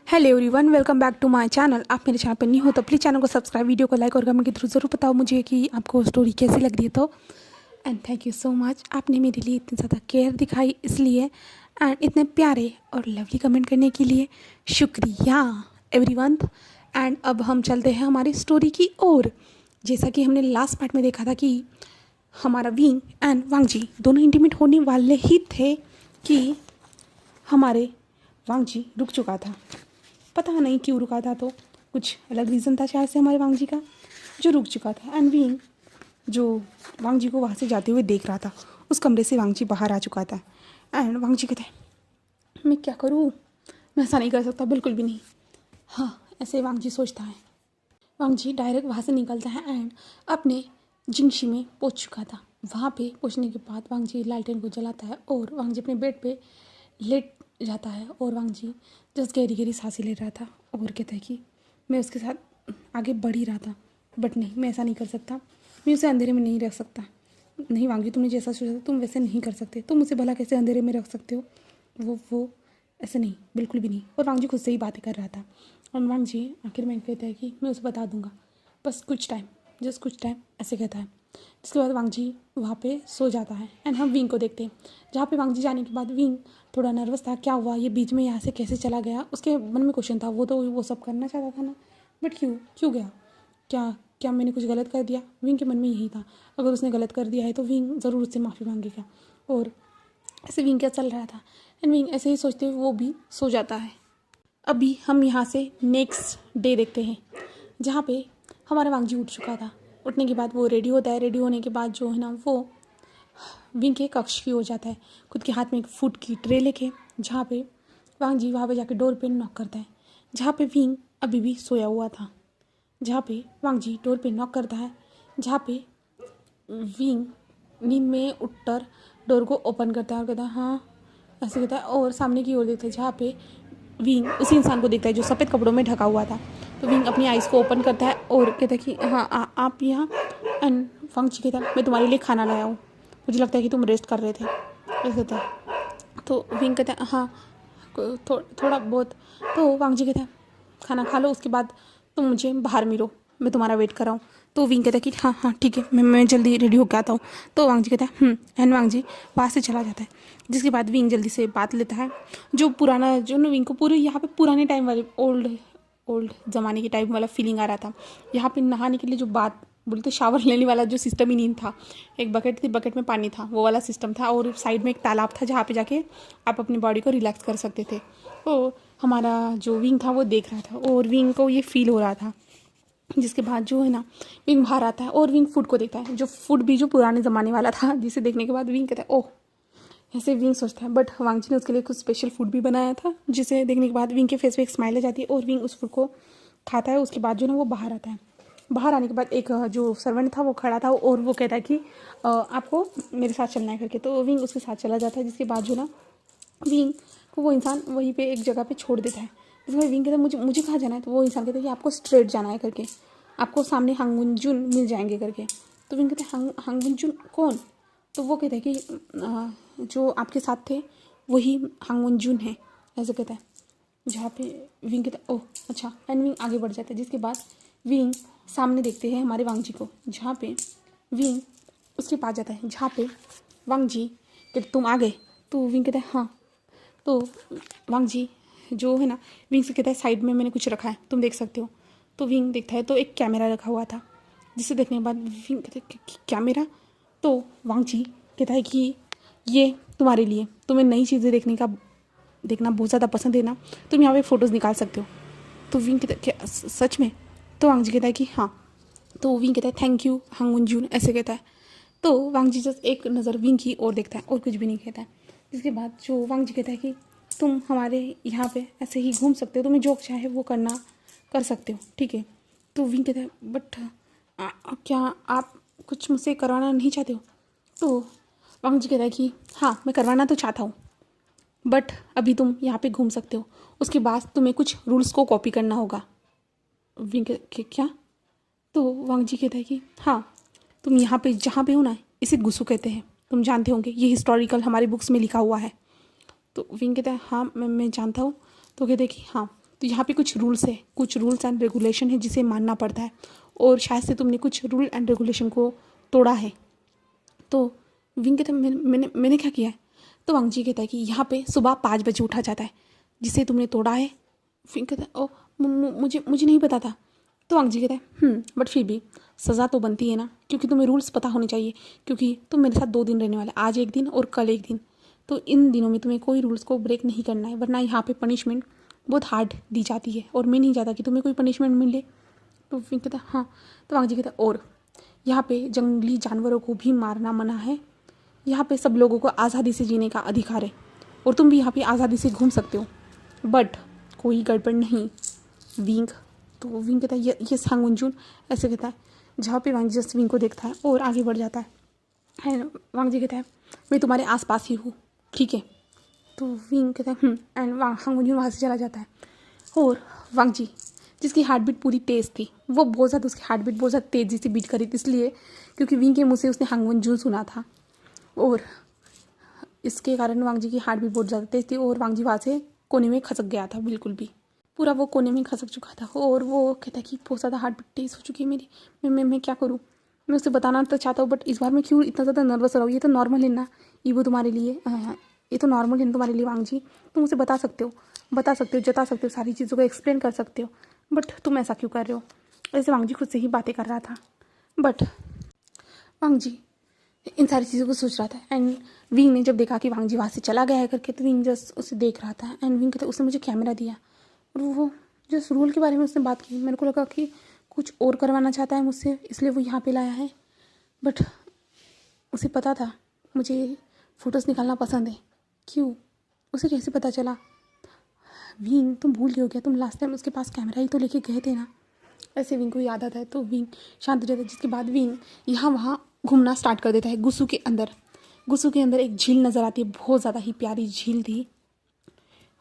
Hello everyone, welcome back to my channel. आप मेरे channel पर नहीं हो तो प्लीज़ चैनल को सब्सक्राइब, वीडियो को लाइक और कमेंट के थ्रू ज़रूर बताओ मुझे कि आपको स्टोरी कैसी लग रही है। तो and thank you so much, आपने मेरे लिए इतनी ज़्यादा केयर दिखाई इसलिए, एंड इतने प्यारे और लवली कमेंट करने के लिए शुक्रिया एवरीवन। एंड अब हम चलते हैं हमारी स्टोरी की ओर। जैसा कि हमने लास्ट पार्ट में देखा था कि हमारा विंग एंड वांगजी दोनों इंटीमेट होने वाले ही थे कि हमारे वांगजी रुक चुका था। पता नहीं क्यों रुका था, तो कुछ अलग रीज़न था शायद से हमारे वांगजी का जो रुक चुका था। एंड विंग जो वांगजी को वहाँ से जाते हुए देख रहा था, उस कमरे से वांगजी बाहर आ चुका था। एंड वांगजी कहते हैं मैं क्या करूँ, मैं ऐसा नहीं कर सकता, बिल्कुल भी नहीं। हाँ, ऐसे वांगजी सोचता है। वांगजी डायरेक्ट वहाँ से निकलता है एंड अपने जिंगशी में पहुँच चुका था। वहाँ पे पहुँचने के बाद वांगजी लालटेन को जलाता है और वांगजी अपने बेड पे लेट जाता है। और वांगजी जस्ट गहरी गहरी सांसें ले रहा था और कहता है कि मैं उसके साथ आगे बढ़ ही रहा था, बट नहीं, मैं ऐसा नहीं कर सकता, मैं उसे अंधेरे में नहीं रख सकता। नहीं वांगजी, तुमने जैसा सोचा था तुम वैसे नहीं कर सकते, तुम उसे भला कैसे अंधेरे में रख सकते हो, वो ऐसे नहीं, बिल्कुल भी नहीं। और वांगजी खुद से ही बातें कर रहा था। और वांगजी आखिर में कहता है कि मैं उसे बता दूंगा, बस कुछ टाइम, जस्ट कुछ टाइम, ऐसे कहता है। जिसके बाद वांगजी वहाँ पे सो जाता है। एंड हम विंग को देखते हैं, जहाँ पे वांगजी जाने के बाद विंग थोड़ा नर्वस था, क्या हुआ, ये बीच में यहाँ से कैसे चला गया, उसके मन में क्वेश्चन था। वो तो वो सब करना चाहता था ना, बट क्यों गया, क्या क्या मैंने कुछ गलत कर दिया। विंग के मन में यही था, अगर उसने गलत कर दिया है तो विंग ज़रूर उससे माफ़ी मांगेगा। और ऐसे विंग क्या चल रहा था। एंड विंग ऐसे ही सोचते हुए वो भी सो जाता है। अभी हम यहाँ से नेक्स्ट डे देखते हैं, जहाँ पे हमारा वांगजी उठ चुका था। उठने के बाद वो रेडी होता है। रेडी होने के बाद जो है ना, वो विंग के कक्ष की हो जाता है, खुद के हाथ में एक फूड की ट्रे लेके, जहाँ पे वांगजी वहाँ पे जाके डोर पे नॉक करता है, जहाँ पे विंग अभी भी सोया हुआ था। जहाँ पे वांगजी डोर पे नॉक करता है, जहाँ पे विंग नींद में उठकर डोर को ओपन करता है और कहता है हाँ, ऐसे कहता है। और सामने की ओर देखता है, जहाँ पे विंग उसी इंसान को देखता है जो सफ़ेद कपड़ों में ढका हुआ था। तो विंग अपनी आइज़ को ओपन करता है और कहता है कि हाँ आप यहाँ। एंड वांगजी कहता है मैं तुम्हारे लिए खाना लाया हूँ, मुझे लगता है कि तुम रेस्ट कर रहे थे, ऐसा कहता है। तो विंग कहता है हाँ, थोड़ा बहुत। तो वांगजी कहता है खाना खा लो, उसके बाद तुम मुझे बाहर मिलो, मैं तुम्हारा वेट कर रहा हूँ। तो विंग कहता है कि हाँ ठीक है, मैं जल्दी रेडी होकर आता हूँ। तो वांगजी कहता है एंड वांगजी वहाँ से चला जाता है। जिसके बाद विंग जल्दी से बात लेता है, जो पुराना, जो ना विंग को पूरे यहाँ पे पुराने टाइम वाले ओल्ड ज़माने के टाइम वाला फीलिंग आ रहा था। यहाँ पे नहाने के लिए जो बात बोलते शावर लेने वाला जो सिस्टम ही नहीं था, एक बकेट थी, बकेट में पानी था, वो वाला सिस्टम था। और साइड में एक तालाब था जहाँ पे जाके आप अपनी बॉडी को रिलैक्स कर सकते थे। तो हमारा जो विंग था वो देख रहा था और विंग को ये फील हो रहा था। जिसके बाद जो है ना, विंग बाहर आता है और विंग फूड को देखता है, जो फूड भी जो पुराने ज़माने वाला था, जिसे देखने के बाद विंग कहता है ओह, ऐसे विंग सोचता है। बट वांगजी ने उसके लिए कुछ स्पेशल फूड भी बनाया था, जिसे देखने के बाद विंग के फेस पे एक स्माइल आ जाती है और विंग उस फूड को खाता है। उसके बाद जो ना वो बाहर आता है। बाहर आने के बाद एक जो सर्वेंट था वो खड़ा था और वो कहता है कि आपको मेरे साथ चलना है करके। तो विंग उसके साथ चला जाता है। जिसके बाद जो ना विंग को वो इंसान वहीं पे एक जगह पे छोड़ देता है। जिसमें विंग कहता है मुझे कहाँ जाना है। तो वो इंसान कहता है कि आपको स्ट्रेट जाना है करके, आपको सामने हांगवुनजुन मिल जाएंगे करके। तो विंग कहते हैं हांगवुनजुन कौन। तो वो कहता है कि जो आपके साथ थे वही हांगवुनजुन है, ऐसे कहता है। जहाँ पे विंग कहता है ओह अच्छा, एंड विंग आगे बढ़ जाता है। जिसके बाद विंग सामने देखते हैं हमारे वांगजी को, जहाँ पे विंग उसके पास जाता है, जहाँ पे वांगजी कहते तुम आ गए। तो विंग कहता है हाँ। तो वांगजी जो है ना, विंग से कहता है साइड में मैंने कुछ रखा है, तुम देख सकते हो। तो विंग देखता है तो एक कैमरा रखा हुआ था, जिसे देखने के बाद विंग कहता है कैमरा। तो वांगजी कहता है कि ये तुम्हारे लिए, तुम्हें नई चीज़ें देखना बहुत ज़्यादा पसंद है ना, तुम यहाँ पे फ़ोटोज़ निकाल सकते हो। तो विंग कहता है क्या सच में। तो वांगजी कहता है कि हाँ। तो विंग कहता है थैंक यू हांगवुनजुन, ऐसे कहता है। तो वांगजी जस्ट एक नज़र विंग की ओर देखता है और कुछ भी नहीं कहता है। इसके बाद जो वांगजी कहता है कि तुम हमारे यहाँ पे ऐसे ही घूम सकते हो, तुम्हें जो चाहे वो कर सकते हो, ठीक है। तो विंग कहता है बट क्या आप कुछ मुझसे करवाना नहीं चाहते हो। तो वांगजी कहता है कि हाँ, मैं करवाना तो चाहता हूँ, बट अभी तुम यहाँ पे घूम सकते हो, उसके बाद तुम्हें कुछ रूल्स को कॉपी करना होगा। विंग क्या। तो वांगजी कहता है कि हाँ, तुम यहाँ पे जहाँ पे हो ना, इसे गुस्सू कहते हैं, तुम जानते होंगे, ये हिस्टोरिकल हमारी बुक्स में लिखा हुआ है। तो विंग कहता है हाँ मैं जानता हूँ। तो कहते हैं कि हाँ, तो यहाँ पे कुछ रूल्स है, कुछ रूल्स एंड रेगुलेशन है जिसे मानना पड़ता है, और शायद से तुमने कुछ रूल एंड रेगुलेशन को तोड़ा है। तो विंग कहता है मैंने क्या किया है? तो वांग जी कहता है कि यहाँ पे सुबह 5 बजे उठा जाता है, जिसे तुमने तोड़ा है। विंग कहता है ओ मुझे नहीं पता था। तो वांग जी कहता है बट फिर भी सज़ा तो बनती है ना, क्योंकि तुम्हें रूल्स पता होने चाहिए, क्योंकि तुम मेरे साथ 2 दिन रहने वाले, आज एक दिन और कल एक दिन। तो इन दिनों में तुम्हें कोई रूल्स को ब्रेक नहीं करना है, वरना यहाँ पे पनिशमेंट बहुत हार्ड दी जाती है, और मैं नहीं चाहता कि तुम्हें कोई पनिशमेंट मिले। तो फिर कहता है हाँ। तो वांग जी कहता है और यहाँ पे जंगली जानवरों को भी मारना मना है, यहाँ पे सब लोगों को आज़ादी से जीने का अधिकार है, और तुम भी यहाँ पे आज़ादी से घूम सकते हो, बट कोई गड़बड़ नहीं विंग। तो विंग कहता है ये सांगुंजुन, ऐसे कहता है, जहाँ पे वांग जी जस्ट विंग को देखता है और आगे बढ़ जाता है। वांग जी कहता है मैं तुम्हारे आसपास ही हूँ, ठीक है। तो विंग कहता है एंड सांगुंजुन वहाँ से चला जाता है। और वांग जी जिसकी हार्ट बीट पूरी तेज़ थी, वो बहुत ज़्यादा, उसकी हार्ट बीट बहुत ज़्यादा तेज़ी से बीट करी थी, इसलिए क्योंकि विंग के मुँह से उसने हांगवंजुन सुना था, और इसके कारण वांग जी की हार्ट बीट बहुत ज़्यादा तेज़ थी, और वांग जी वहाँ से कोने में खसक गया था, बिल्कुल भी पूरा वो कोने में खसक चुका था। और वो कहता है कि बहुत ज़्यादा हार्ट बीट तेज़ हो चुकी है मेरी, मैं क्या करूँ? मैं उसे बताना तो चाहता हूँ, बट इस बार मैं क्यों इतना ज़्यादा नर्वस हो रहा हूँ? ये तो नॉर्मल है ना, ये वो तुम्हारे लिए, ये तो नॉर्मल है तुम्हारे लिए वांग जी, तुम उसे बता सकते हो, जता सकते हो, सारी चीज़ों को एक्सप्लेन कर सकते हो, बट तुम ऐसा क्यों कर रहे हो? ऐसे वांग जी खुद से ही बातें कर रहा था, बट वांग जी इन सारी चीज़ों को सोच रहा था। एंड विंग ने जब देखा कि वांग जी वहाँ से चला गया है करके, तो विंग जस्ट उसे देख रहा था। एंड विंग कहते उसने मुझे कैमरा दिया, और वो जस्ट रूल के बारे में उसने बात की। मेरे को लगा कि कुछ और करवाना चाहता है मुझसे, इसलिए वो यहाँ पे लाया है, बट उसे पता था मुझे फ़ोटोज़ निकालना पसंद है। क्यों? उसे कैसे पता चला? विंग तुम भूल गए हो क्या? तुम लास्ट टाइम उसके पास कैमरा ही तो लेके गए थे ना। ऐसे विंग को याद आता है, तो विंग शांत हो जाता है, जिसके बाद विंग यहाँ वहाँ घूमना स्टार्ट कर देता है। गुस्सू के अंदर एक झील नज़र आती है, बहुत ज़्यादा ही प्यारी झील थी।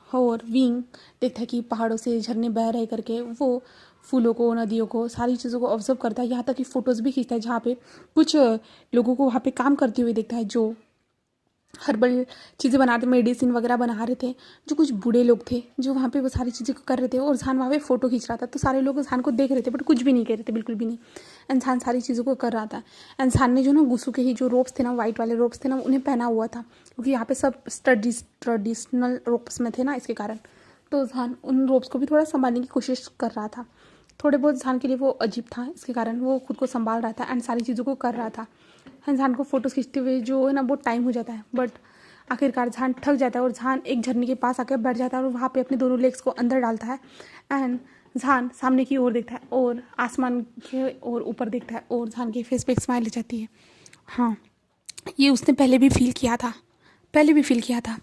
और विंग देखता है कि पहाड़ों से झरने बह रहे करके, वो फूलों को, नदियों को, सारी चीज़ों को ऑब्जर्व करता है, यहाँ तक कि फ़ोटोज़ भी खींचता है, जहाँ पे कुछ लोगों को वहाँ पे काम करते हुए देखता है, जो हर्बल चीज़ें बनाते, मेडिसिन वगैरह बना रहे थे, जो कुछ बूढ़े लोग थे जो वहाँ पे वो सारी चीज़ें कर रहे थे, और झान वहाँ पे फ़ोटो खींच रहा था। तो सारे लोग झान को देख रहे थे, बट कुछ भी नहीं कह रहे थे, बिल्कुल भी नहीं। इंसान सारी चीज़ों को कर रहा था। इंसान ने जो ना गुस्सू के ही जो रोप्स थे ना, वाइट वाले रोप्स थे ना, उन्हें पहना हुआ था, क्योंकि यहाँ पे सब ट्रेडिशनल रोप्स में थे ना, इसके कारण। तो झान उन रोप्स को भी थोड़ा संभालने की कोशिश कर रहा था, थोड़े बहुत झान के लिए वो अजीब था, इसके कारण वो खुद को संभाल रहा था एंड सारी चीज़ों को कर रहा था। झान को फ़ोटोज़ खींचते हुए जो है ना बहुत टाइम हो जाता है, बट आखिरकार झान थक जाता है, और झान एक झरने के पास आकर बैठ जाता है, और वहाँ पे अपने दोनों लेग्स को अंदर डालता है। एंड झान सामने की ओर देखता है, और आसमान के और ऊपर देखता है, और झान के फेस पे एक स्माइल आ जाती है। हाँ, ये उसने पहले भी फील किया था,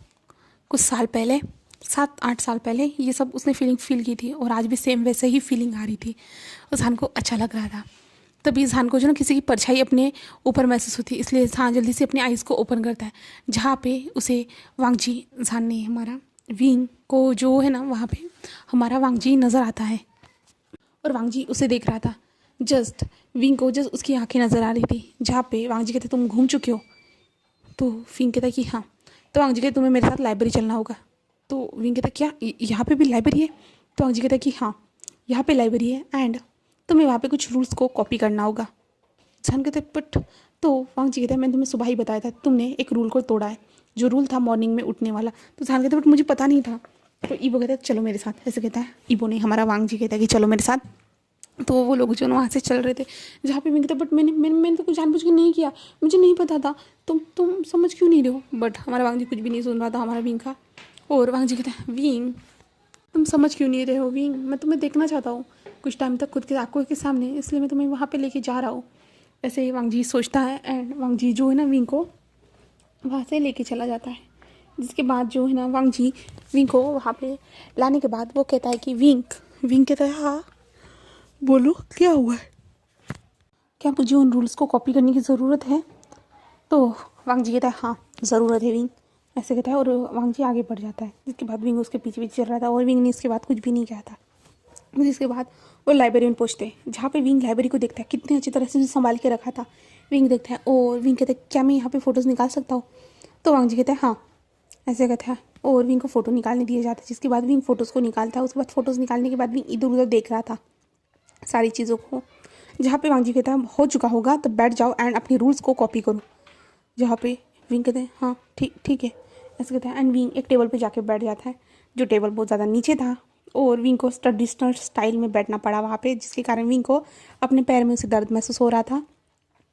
कुछ साल पहले, 7-8 साल पहले ये सब उसने फील की थी, और आज भी सेम वैसे ही फीलिंग आ रही थी, और झान को अच्छा लग रहा था। तभी झान को जो ना किसी की परछाई अपने ऊपर महसूस होती है, इसलिए झान जल्दी से अपनी आइज़ को ओपन करता है, जहाँ पे उसे वांग जी, झान ने हमारा विंग को जो है ना, वहाँ पे हमारा वांग जी नज़र आता है, और वांग जी उसे देख रहा था। जस्ट विंग को जस्ट उसकी आंखें नज़र आ रही थी, जहाँ पे वांग जी कहते तुम घूम चुके हो? तो विंग कहता कि हाँ। तो वांग जी कहते तुम्हें मेरे साथ लाइब्रेरी चलना होगा। तो विंग कहता क्या यहाँ पे भी लाइब्रेरी है? तो वांग जी कहता कि हाँ, यहाँ पे लाइब्रेरी है, एंड तुम्हें वहाँ पे कुछ रूल्स को कॉपी करना होगा। झान कहते बट, तो वांग जी कहते हैं मैंने तुम्हें सुबह ही बताया था, तुमने एक रूल को तोड़ा है, जो रूल था मॉर्निंग में उठने वाला। तो झान कहते बट मुझे पता नहीं था। तो ईबो कहता है चलो मेरे साथ, ऐसे कहता है ईबो ने, हमारा वांग जी कहता है कि चलो मेरे साथ। तो वो लोग जो वहाँ से चल रहे थे, जहाँ पे मैं कहता बट मैंने तो कुछ जानबूझ के नहीं किया, मुझे नहीं पता था, तुम समझ क्यों नहीं रहे हो? बट हमारा वांग जी कुछ भी नहीं सुन रहा था, हमारा विंग का। और वांग जी कहता है विंग तुम समझ क्यों नहीं रहे हो विंग, मैं तुम्हें देखना चाहता हूँ कुछ टाइम तक खुद के आंखों के सामने, इसलिए मैं तुम्हें वहाँ पे लेके जा रहा हूँ। ऐसे ही वांग जी सोचता है, एंड वांग जी जो है ना विंग को वहाँ से लेके चला जाता है। जिसके बाद जो है ना वांग जी विंग को वहाँ पे लाने के बाद वो कहता है कि विंग कहता है हाँ बोलो क्या हुआ है, क्या मुझे उन रूल्स को कॉपी करने की ज़रूरत है? तो वांग जी कहता है हाँ ज़रूरत है विंग, ऐसे कहता है, और वांग जी आगे बढ़ जाता है। जिसके बाद विंग उसके पीछे पीछे चल रहा था, और विंग ने इसके बाद कुछ भी नहीं कहा था। जिसके बाद वो लाइब्रेरी में पहुँचते हैं, जहाँ पे विंग लाइब्रेरी को देखता है, कितने अच्छी तरह से उसे संभाल के रखा था। विंग देखता है, और विंग कहता है क्या मैं यहाँ पे फ़ोटोज़ निकाल सकता हूँ? तो वांग जी कहता है हाँ ऐसे कहता है। और विंग को फ़ोटो निकालने दिया जाता है, जिसके बाद विंग फ़ोटोज़ को निकालता है। उसके बाद फ़ोटोज़ निकालने के बाद विंग इधर उधर देख रहा था सारी चीज़ों को। जहाँ पे वांग जी कहता है हो चुका होगा तो बैठ जाओ एंड अपने रूल्स को कॉपी करो। जहाँ पे विंग कहते हैं हाँ ठीक ठीक है ऐसे कहते हैं। एंड विंग एक टेबल पे जाके बैठ जाता है, जो टेबल बहुत ज़्यादा नीचे था। और विंग को ट्रेडिशनल स्टाइल में बैठना पड़ा वहाँ पे, जिसके कारण विंग को अपने पैर में उसे दर्द महसूस हो रहा था।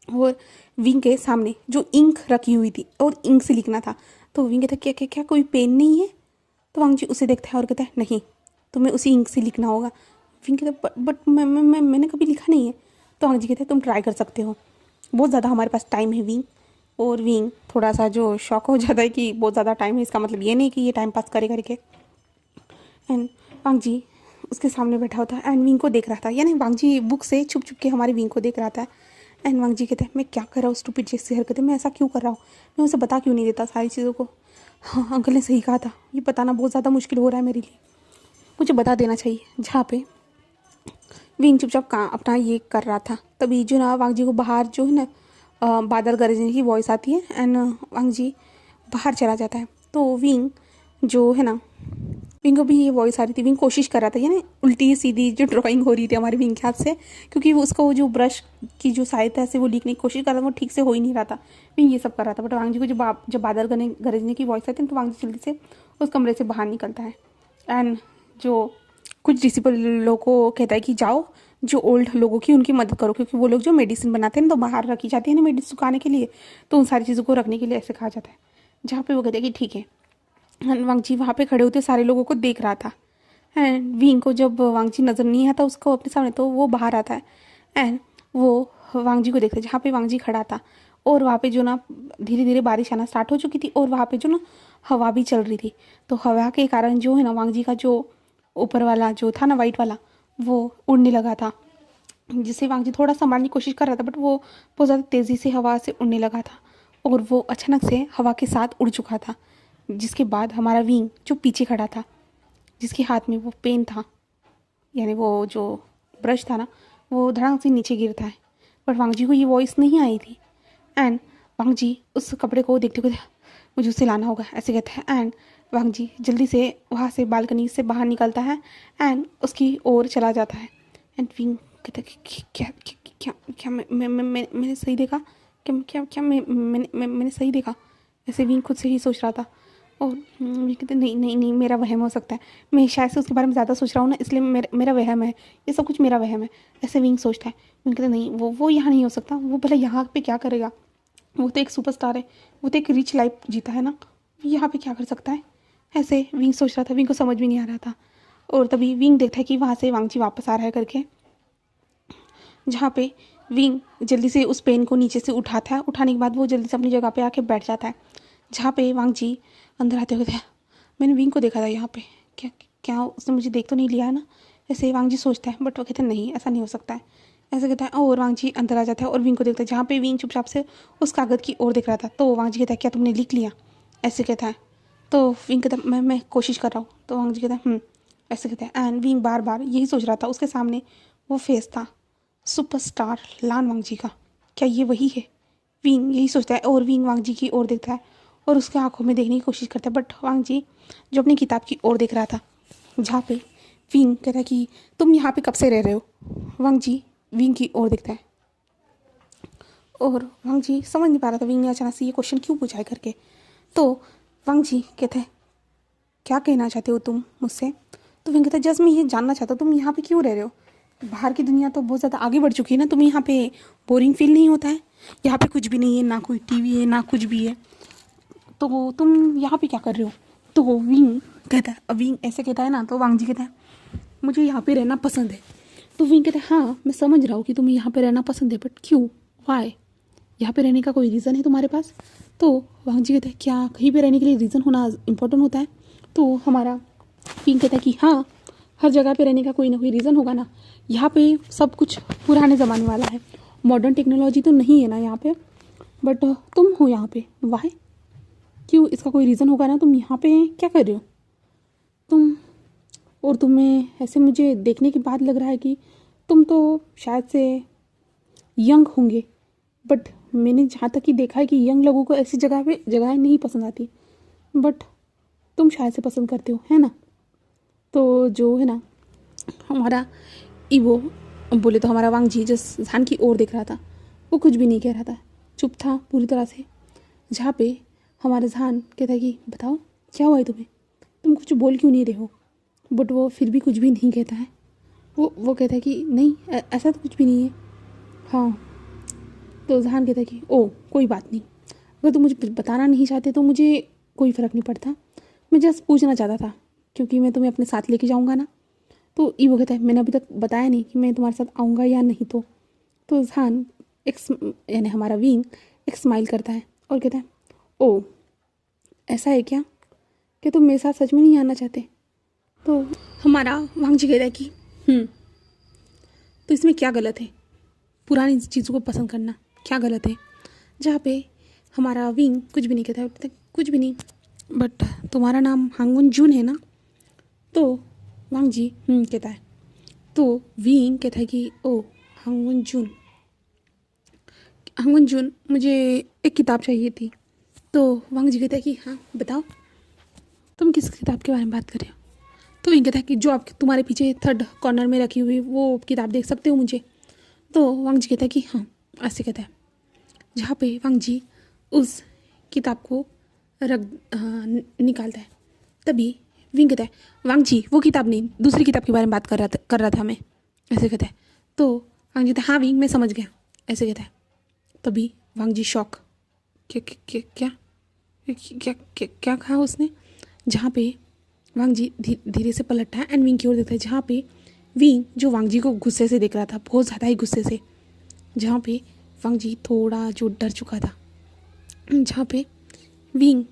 और विंग के सामने जो इंक रखी हुई थी और इंक से लिखना था, तो विंग कहता है क्या क्या क्या कोई पेन नहीं है? तो वांग जी उसे देखता है और कहता है नहीं, तुम्हें उसी इंक से लिखना होगा। विंग कहता है बट मैंने कभी लिखा नहीं है। तो वांग जी कहते हैं तुम ट्राई कर सकते हो, बहुत ज़्यादा हमारे पास टाइम है विंग। और विंग थोड़ा सा जो शौक हो जाता है कि बहुत ज़्यादा टाइम है, इसका मतलब ये नहीं कि ये टाइम पास करे करके। एंड वांग जी उसके सामने बैठा होता है एंड विंग को देख रहा था, यानी वांग जी बुक से छुप छुप के हमारे विंग को देख रहा था। एंड वांग जी कहते हैं मैं क्या कर रहा हूँ, स्टूपिड जैसी हरकतें, मैं ऐसा क्यों कर रहा हूँ, मैं उसे बता क्यों नहीं देता सारी चीज़ों को। हाँ अंकल ने सही कहा था, ये बताना बहुत ज़्यादा मुश्किल हो रहा है मेरे लिए, मुझे बता देना चाहिए। जहाँ पे विंग चुपचाप कहाँ अपना ये कर रहा था, तभी जो ना वांग जी को बाहर जो है ना बादल गरजने की वॉइस आती है एंड वांग जी बाहर चला जाता है। तो विंग जो है ना, विंग को भी ये वॉइस आ रही थी। विंग कोशिश कर रहा था, यानी उल्टी सीधी जो ड्राइंग हो रही थी हमारे विंग के हाथ से, क्योंकि वो उसका वो जो ब्रश की जो सहायता से वो लिखने की कोशिश कर रहा था, वो ठीक से हो ही नहीं रहा था। विंग ये सब कर रहा था। बट वांग जी को जब बादल गरजने की वॉइस आती है तो वांग जी जल्दी से उस कमरे से बाहर निकलता है। एंड जो कुछ डिसिबल लोगों को कहता है कि जाओ जो ओल्ड लोगों की उनकी मदद करो, क्योंकि वो लोग जो मेडिसिन बनाते हैं ना तो बाहर रखी जाती है ना मेडिसिन सुखाने के लिए, तो उन सारी चीज़ों को रखने के लिए ऐसे कहा जाता है। जहाँ पे वो कहते हैं कि ठीक है। एंड वांग जी वहाँ पे खड़े होते सारे लोगों को देख रहा था। एंड विंग को जब वांग जी नज़र नहीं आता उसको अपने सामने, तो वो बाहर आता है एंड वो वांग जी को देखता है जहाँ पे वांग जी खड़ा था। और वहाँ पे जो ना धीरे धीरे बारिश आना स्टार्ट हो चुकी थी और वहाँ पे जो ना हवा भी चल रही थी। तो हवा के कारण जो है ना वांग जी का जो ऊपर वाला जो था ना वाइट वाला, वो उड़ने लगा था, जिससे वांग जी थोड़ा संभालने की कोशिश कर रहा था, बट वो बहुत ज़्यादा तेज़ी से हवा से उड़ने लगा था और वो अचानक से हवा के साथ उड़ चुका था। जिसके बाद हमारा विंग जो पीछे खड़ा था, जिसके हाथ में वो पेन था, यानी वो जो ब्रश था ना, वो धड़ाम से नीचे गिरता है। पर वांग जी को ये वॉइस नहीं आई थी। एंड वांग जी उस कपड़े को देखते हुए मुझे उसे लाना होगा ऐसे कहता है। एंड वांग जी जल्दी से वहाँ से बालकनी से बाहर निकलता है एंड उसकी ओर चला जाता है। एंड विंग कहता है कि क्या क्या क्या क्या मैंने सही देखा, क्या क्या क्या मैंने सही देखा, ऐसे विंग खुद से ही सोच रहा था। और ये कहते नहीं नहीं नहीं मेरा वहम हो सकता है, मैं शायद से उसके बारे में ज़्यादा सोच रहा हूँ ना, इसलिए मेरा वहम है, ये सब कुछ मेरा वहम है, ऐसे विंग सोचता है। विंग कहते नहीं वो यहाँ नहीं हो सकता, वो भला यहाँ पे क्या करेगा, वो तो एक सुपरस्टार है, वो तो एक रिच लाइफ जीता है ना, यहाँ पे क्या कर सकता है, ऐसे विंग सोच रहा था। विंग को समझ भी नहीं आ रहा था। और तभी विंग देखता है कि वहाँ से वांग जी वापस आ रहा है करके, जहाँ पे विंग जल्दी से उस पेन को नीचे से उठाता है। उठाने के बाद वो जल्दी से अपनी जगह पे आके बैठ जाता है। जहाँ पे वांग जी अंदर आते हुए मैंने विंग को देखा था यहाँ पे, क्या क्या उसने मुझे देख तो नहीं लिया है ना, ऐसे वांग जी सोचता है। बट वो कहते हैं नहीं ऐसा नहीं हो सकता है, ऐसे कहता है। और वांग जी अंदर आ जाता है और विंग को देखता है, जहाँ पे विंग चुपचाप से उस कागज़ की ओर देख रहा था। तो वांग जी कहता है क्या तुमने लिख लिया, ऐसे कहता है। तो विंग कहता है मैं कोशिश कर रहा हूँ। तो वांग जी कहता है ऐसे कहता है। एंड विंग बार बार यही सोच रहा था, उसके सामने वो फेस था सुपरस्टार लान वांग जी का, क्या ये वही है? विंग यही सोचता है और विंग वांग जी की ओर देखता है और उसके आंखों में देखने की कोशिश करता है। बट वांग जी जो अपनी किताब की ओर देख रहा था, जहाँ पे विंग कहता है कि तुम यहाँ पे कब से रह रहे हो। वांग जी विंग की ओर देखता है और वांग जी समझ नहीं पा रहा था विंग ने अचानक से ये क्वेश्चन क्यों पूछा है करके। तो वांग जी कहता है क्या कहना चाहते हो तुम मुझसे। तो विंग कहता है जस्ट मैं ये जानना चाहता हूँ तुम यहाँ पे क्यों रह रहे हो, बाहर की दुनिया तो बहुत ज़्यादा आगे बढ़ चुकी है ना, तुम्हें यहाँ पे बोरिंग फील नहीं होता है, यहाँ पे कुछ भी नहीं है, ना कोई टीवी है ना कुछ भी है, तो तुम यहाँ पे क्या कर रहे हो। तो विंग कहता है, विंग ऐसे कहता है ना, तो वांग जी कहता है मुझे यहाँ पे रहना पसंद है। तो विंग कहता है हाँ मैं समझ रहा हूँ कि तुम्हें यहाँ पे रहना पसंद है, बट क्यों, वाई, यहाँ पे रहने का कोई रीज़न है तुम्हारे पास। तो वांग जी कहता है क्या कहीं पे रहने के लिए रीज़न होना इम्पोर्टेंट होता है। तो हमारा विंग कहता है कि हाँ हर जगह पे रहने का कोई ना कोई रीज़न होगा ना, यहाँ पे सब कुछ पुराने ज़माने वाला है, मॉडर्न टेक्नोलॉजी तो नहीं है ना यहाँ पे, बट तुम हो यहाँ पे, वाह क्यों, इसका कोई रीज़न होगा ना, तुम यहाँ पे क्या कर रहे हो तुम। और तुम्हें ऐसे मुझे देखने के बाद लग रहा है कि तुम तो शायद से यंग होंगे, बट मैंने जहाँ तक कि देखा है कि यंग लोगों को ऐसी जगह पे जगहें नहीं पसंद आती, बट तुम शायद से पसंद करते हो, है ना। तो जो है ना हमारा ईवो बोले तो हमारा वांग जी जिस झान की ओर देख रहा था वो कुछ भी नहीं कह रहा था, चुप था पूरी तरह से। जहाँ पे हमारा झान कहता है कि बताओ क्या हुआ है तुम्हें, तुम कुछ बोल क्यों नहीं रहे हो। बट वो फिर भी कुछ भी नहीं कहता है। वो कहता है कि नहीं ऐसा तो कुछ भी नहीं है। हाँ, तो जहान कहता है कि ओ कोई बात नहीं, अगर तुम मुझे बताना नहीं चाहते तो मुझे कोई फ़र्क नहीं पड़ता, मैं जस्ट पूछना चाहता था क्योंकि मैं तुम्हें अपने साथ लेके जाऊँगा ना। तो ईवो कहता है मैंने अभी तक बताया नहीं कि मैं तुम्हारे साथ आऊँगा या नहीं। तो जहान यानी हमारा विंग एक स्माइल करता है और कहता है ओ ऐसा है क्या तुम मेरे साथ सच में नहीं आना चाहते। तो हमारा वांग जी कहता है कि तो इसमें क्या गलत है, पुरानी चीज़ों को पसंद करना क्या गलत है। जहाँ पे हमारा विंग कुछ भी नहीं कहता है, कुछ भी नहीं, बट तुम्हारा नाम हांगवन जून है ना। तो वांग जी कहता है। तो विंग कहता है कि ओ हांगवन जून मुझे एक किताब चाहिए थी। तो वांग जी कहता है कि हाँ बताओ तुम किस किताब के बारे में बात कर रहे हो। तो विंग कहता है कि जो आप तुम्हारे पीछे थर्ड कॉर्नर में रखी हुई वो किताब देख सकते हो मुझे। तो वांग जी कहता है कि हाँ, ऐसे कहता है। जहाँ पे वांग जी उस किताब को निकालता है तभी विंग कहता है वांग जी वो किताब नहीं, दूसरी किताब के बारे में बात कर रहा था मैं, ऐसे कहता है। तो वांग जी कहता है हाँ विंग मैं समझ गया, ऐसे कहता है। तभी वांग जी शॉक, क्या क्या क्या क्या क्या क्या कहा उसने। जहाँ पे वांग जी धीरे से पलटता है एंड विंग की ओर देखता है, जहाँ पे विंग जो वांग जी को गुस्से से देख रहा था, बहुत ज़्यादा ही गुस्से से। जहाँ पे वांग जी थोड़ा जो डर चुका था, जहाँ पे विंग